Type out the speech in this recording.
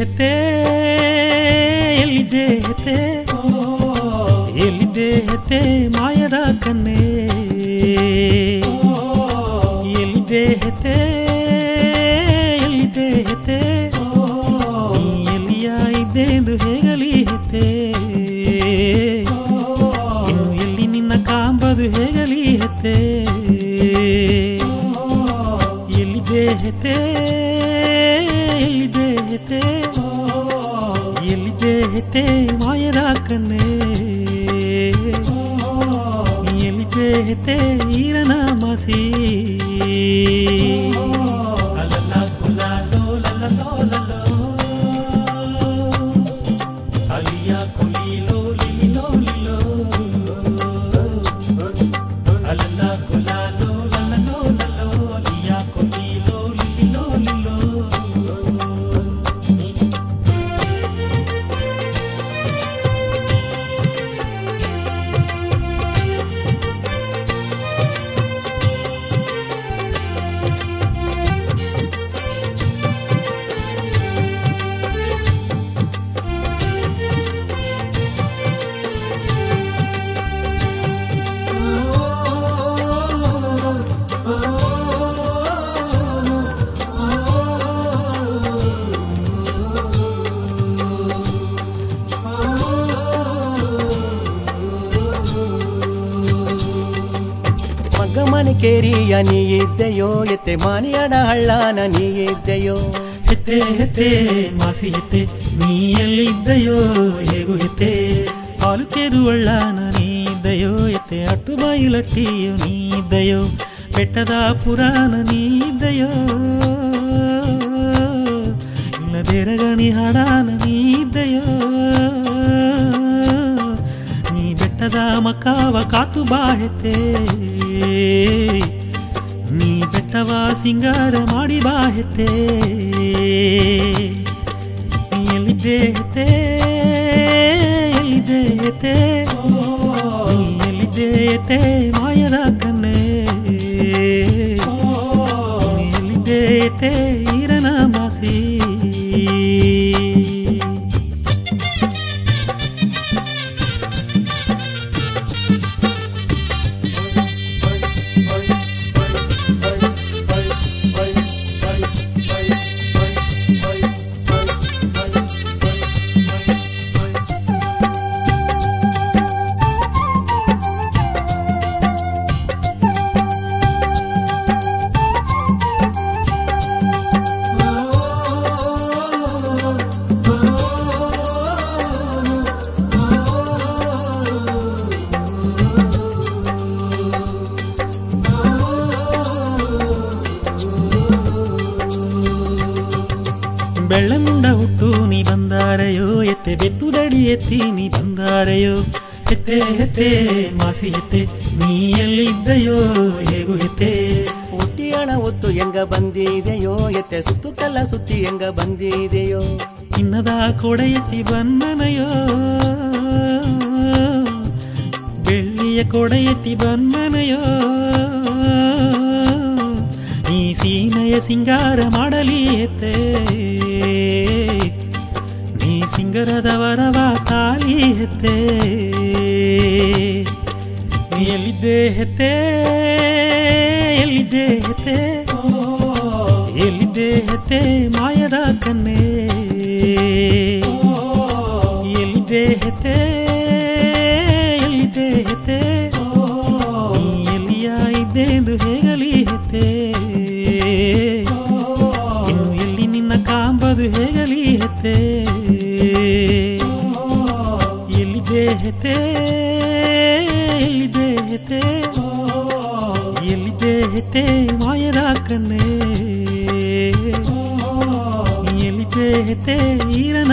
ಹೆತ್ತೆ ಎಲ್ಲಿದೆ ಹೆತ್ತೆ ಎಲ್ಲಿದೆ ಹೆತ್ತೆ ಮಾಯದ ಕನ್ನೆ ಎಲ್ಲಿದೆ ಹೆತ್ತೆ ಎಲ್ಲಿದೆ ಹೆತ್ತೆ ಎಲ್ಲಿಯ ಇದ್ದೆಂದು ಹೇಗಲಿ ಹೆತ್ತೆ ಇನ್ನು ಎಲ್ಲಿ ನಿನ್ನ ಕಾಂಬದು ಹೇಗಲಿ ಹೆತ್ತೆ ಎಲ್ಲಿದೆ ಹೆತ್ತೆ ಎಲ್ಲಿದೆ ಹೆತ್ತೆ ಎಲ್ಲಿದೆ ಹೆತ್ತೆ ಮಾಯದ ಕನ್ನೆ ಎಲ್ಲಿದೆ ಹೆತ್ತೆ ಈರನ ಮಸಿ ಅಲಲ್ಲ ಕುಲಾಲೋ ಲಲ್ಲೋ ಲಲ್ಲೋ ಅಲಿಯ ಕುಲಿಲೋ ಲಿಲಿಲೋ ಲಿಲೋ ಅಲಲ್ಲ ಕುಲಾಲೋ ಲಲ್ಲೋ ಲಲ್ಲೋ ಅಲಿಯ ಕುಲಿಲೋ ಲಿಲಿಲೋ ಲಿಲೋ ಮನೆ ಕೇರಿಯ ನೀ ಇದ್ದೆಯೋ ಎತ್ತೆ ಮಾನಿಯಡ ಹಳ್ಳಾನ ನೀ ಇದ್ದೆಯೋ ಹೆತ್ತೆ ಹೆತ್ತೆ ಮಾಸಿ ಹೆತ್ತೆ ನೀ ಎಲ್ಲಿದ್ದೆಯೋ ಹೇಗೂ ಹೆತ್ತೆ ಹಾಲು ಕೇರು ಹಳ್ಳಾನ ನೀ ಇದ್ದೆಯೋ ಎತ್ತೆ ಅಟ್ಟು ಬಾಯಿಲಟ್ಟಿಯೋ ನೀ ಇದ್ದೆಯೋ ಬೆಟ್ಟದ ಪುರಾಣ ನೀ ಇದ್ದೆಯೋ ಇಲ್ಲದೇರಗಣಿ ಹಾಡಾನ ನೀ ಇದ್ದೆಯೋ ನೀ ಬೆಟ್ಟದ ಮಕಾವ ಕಾತು ಬಾ ಹೆತ್ತೆ ನೀ ಬೆಟ್ಟವ ಸಿಂಗಾರ ಮಾಡಿ ಬಾ ಹೆತ್ತೆ ಎಲ್ಲಿದೆ ಹೆತ್ತೆ ಎಲ್ಲಿದೆ ಹೆತ್ತೆ ಎಲ್ಲಿದೆ ಹೆತ್ತೆ ಮಾಯದ ಕನ್ನೆ ಎಲ್ಲಿದೆ ಹೆತ್ತೆ ಈರನ ಮಾಸಿ ಬೆಳ್ಳಮುಂಡ ಹುಟ್ಟು ನೀ ಬಂದಾರೆಯೋ ಎತ್ತೆ ಬೆತ್ತುದಡಿ ಎತ್ತಿ ನೀ ಬಂದಾರೆಯೋ ಹೆತ್ತೆ ಹೆತ್ತೆ ಮಾಸಿ ಹೆತ್ತೆ ನೀ ಎಲ್ಲಿದ್ದೆಯೋ ಹೇಗೂ ಹೆತ್ತೆ ಹುಟ್ಟಿಯಣ ಒತ್ತು ಹೆಂಗ ಬಂದಿದೆಯೋ ಎತ್ತೆ ಸುತ್ತು ಕಲ್ಲ ಸುತ್ತಿ ಹೆಂಗ ಬಂದಿದೆಯೋ ಚಿನ್ನದ ಕೊಡೆ ಎತ್ತಿ ಬಂದನಯೋ ಬೆಳ್ಳಿಯ ಕೊಡೆ ಎತ್ತಿ ಬಂದನಯೋ ನೀ ಸೀಮೆಯ ಸಿಂಗಾರ ಮಾಡಲಿ ಹೆತ್ತೆ ನೀ ಸಿಂಗರದ ವರವ ತಾಲಿ ಹೆತ್ತೆ ನೀ ಎಲ್ಲಿದ್ದೆ ಹೆತ್ತೆ ಎಲ್ಲಿದ್ದೆ ಹೆತ್ತೆ ಎಲ್ಲಿದ್ದೆ ಹೆತ್ತೆ ಮಾಯದ ಕನ್ನೆ ಎಲ್ಲಿದ್ದೆ ಹೆತ್ತೆ ಎಲ್ಲಿದ್ದೆ ಹೆತ್ತೆ ಎಲ್ಲಿಯ ಇದ್ದೆಂದು ಹೇಗಲಿ ಹೆತ್ತೆ ಇನ್ನು ಎಲ್ಲಿ ನಿನ್ನ ಕಾಂಬದು ಹೇಗಲಿ ಹೆತ್ತೆ ಎಲ್ಲಿದೆ ಹೆತ್ತೆ ಎಲ್ಲಿದೆ ಹೆತ್ತೆ ಎಲ್ಲಿದೆ ಹೆತ್ತೆ ಮಾಯದ ಕನ್ನೆ ಎಲ್ಲಿದೆ ಹೆತ್ತೆ ಈರನ